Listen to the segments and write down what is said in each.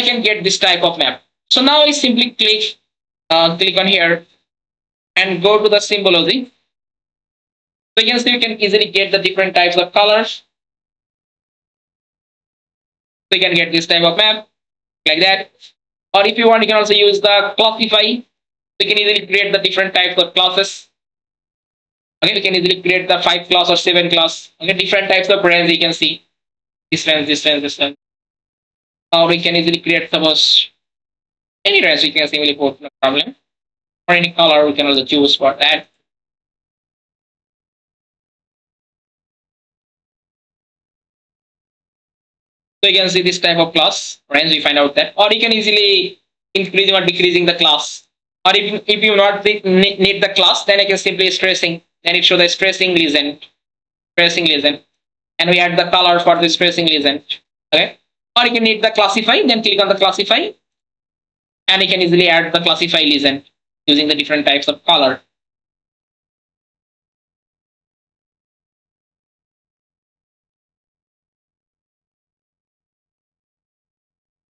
can get this type of map. So now I simply click on here and go to the symbology. So you can see you can easily get the different types of colors. So you can get this type of map like that. Or if you want, you can also use the classify. You can easily create the different types of classes. Okay, you can easily create the 5 class or 7 class. Okay, different types of brands you can see. This range, this range, this range. Or we can easily create suppose any range we can simply put, no problem. Or any color we can also choose for that. So you can see this type of class range, we find out that. Or you can easily increasing or decreasing the class. Or if you not need the class, then I can simply stressing. Then it show the stressing legend. Stressing legend. And we add the color for the stressing legend. Okay. Or you can need the classify, then click on the classify. And you can easily add the classify legend using the different types of color.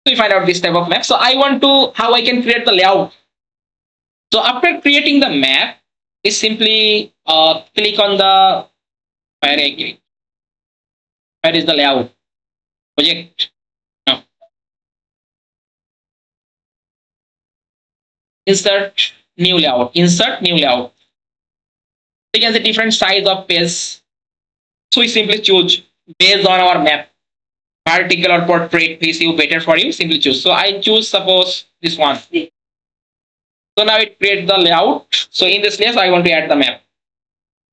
So we find out this type of map. So I want to how I can create the layout. So after creating the map, is simply click on the where is the layout project. No. Insert new layout. Insert new layout. So you can see different size of page. So we simply choose based on our map. Vertical or portrait piece you better for you. Simply choose. So I choose suppose this one. So now it creates the layout. So in this place I want to add the map.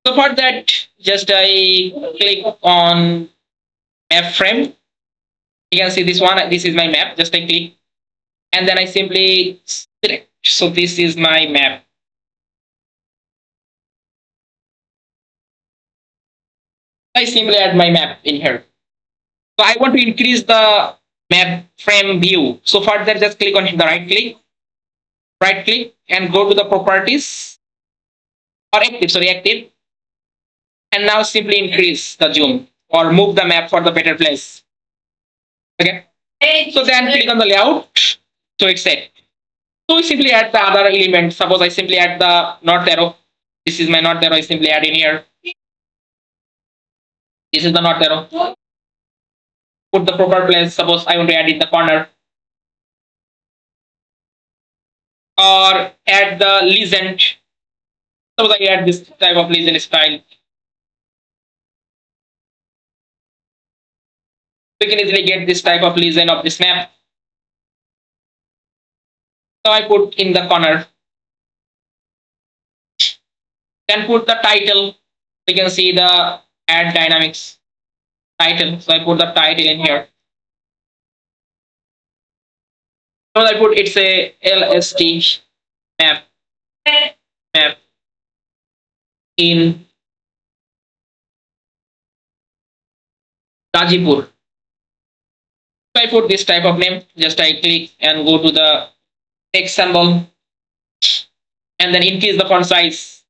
So for that, just I click on map frame. You can see this one. This is my map. Just I click, and then I simply select. So this is my map. I simply add my map in here. So I want to increase the map frame view. So for that, just click on the right click, and go to the properties or active. Sorry, active. And now simply increase the zoom or move the map for the better place. Okay. So then click on the layout. So it's set. So we simply add the other element. Suppose I simply add the north arrow. This is my north arrow. I simply add in here. This is the north arrow. Put the proper place. Suppose I want to add in the corner. Or add the legend. Suppose I add this type of legend style. We can easily get this type of legend of this map. So I put in the corner. Then put the title. We can see the add dynamics title. So I put the title in here. So I put it's a LST map in Gazipur. So I put this type of name. Just I click and go to the text symbol, and then increase the font size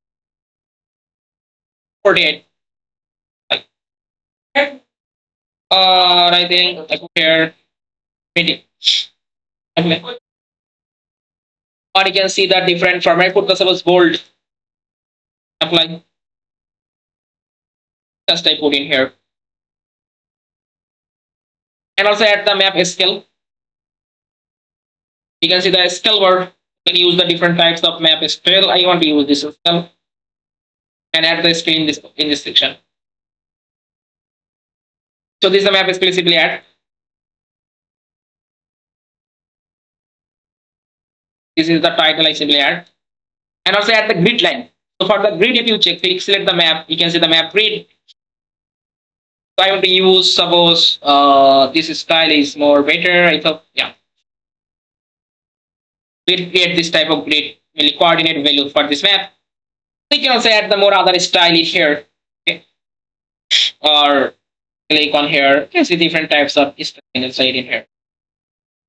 48. Or I think I put here 20. Okay. Or you can see the different format. Put the suppose bold. Apply. Just I put in here. And also add the map scale. You can see the scale word. You can use the different types of map scale. I want to use this scale. And add the scale in this section. So this is the map scale simply add. This is the title I simply add. And also add the grid line. So for the grid, if you click select the map, you can see the map grid. So I want to use suppose this style is more better. I thought yeah. We'll create this type of grid, really coordinate value for this map. We can also add the more other style in here. Okay. Or click on here. You can see different types of style inside in here.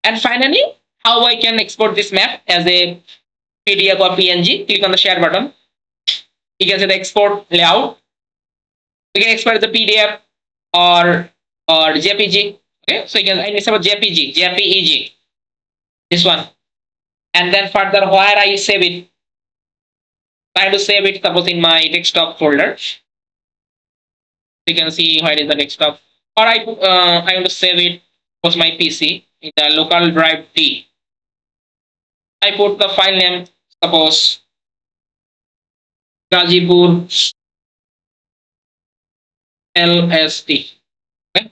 And finally, how I can export this map as a PDF or PNG. Click on the share button. You can see the export layout. You can export the PDF or JPG. Okay, so you can enable JPG. this one. And then further, where I save it, try to save it suppose in my desktop folder. You can see where is the desktop, or I want to save it was my PC in the local drive D. I put the file name suppose Gazipur LST. Okay?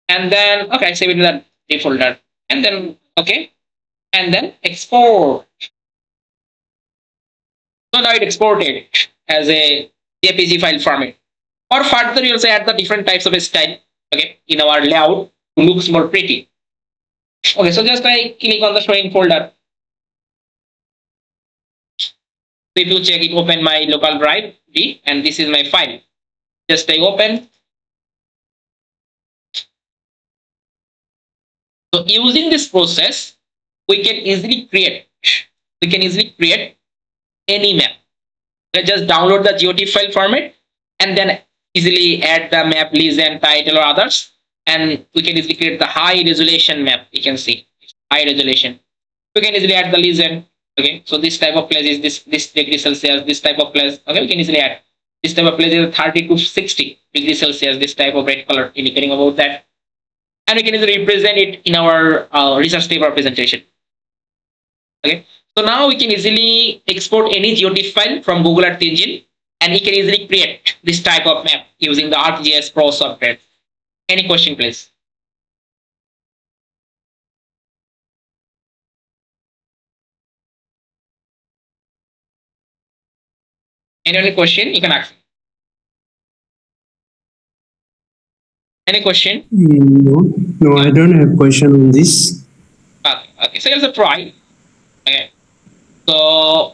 And then okay, save it in that D folder. And then okay, and then export. So now it exported as a JPG file format. Or further, you also add the different types of style. Okay, in our layout to looks more pretty. Okay, so just I click on the showing folder. So if you check it, open my local drive D, and this is my file. Just I open. So using this process, we can easily create. We can easily create any map. Let's just download the GeoTIFF file format and then easily add the map legend, title, or others. And we can easily create the high resolution map. You can see high resolution. We can easily add the legend. Okay, so this type of place is this degree Celsius. This type of place. Okay, we can easily add this type of place is 30 to 60 degrees Celsius. This type of red color indicating about that, and we can easily represent it in our research paper presentation. Okay, so now we can easily export any GeoTIFF file from Google Earth Engine, and we can easily create this type of map using the ArcGIS Pro software. Any question, please? Any question you can ask. Any question? No, no, I don't have question on this. Okay, okay. So let's try. Okay. So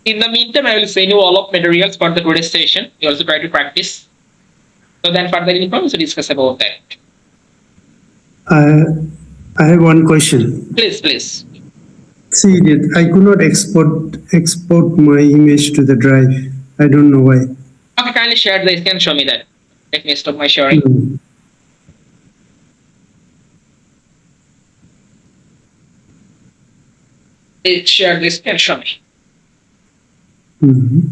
in the meantime, I will send you all of materials for the today's session. You also try to practice. So then further info, we discuss about that. I, I have one question. Please, please. See, I could not export my image to the drive. I don't know why. Okay, kindly share the screen. Show me that. Let me stop my sharing. Mm. Please share this and show me. Mhm.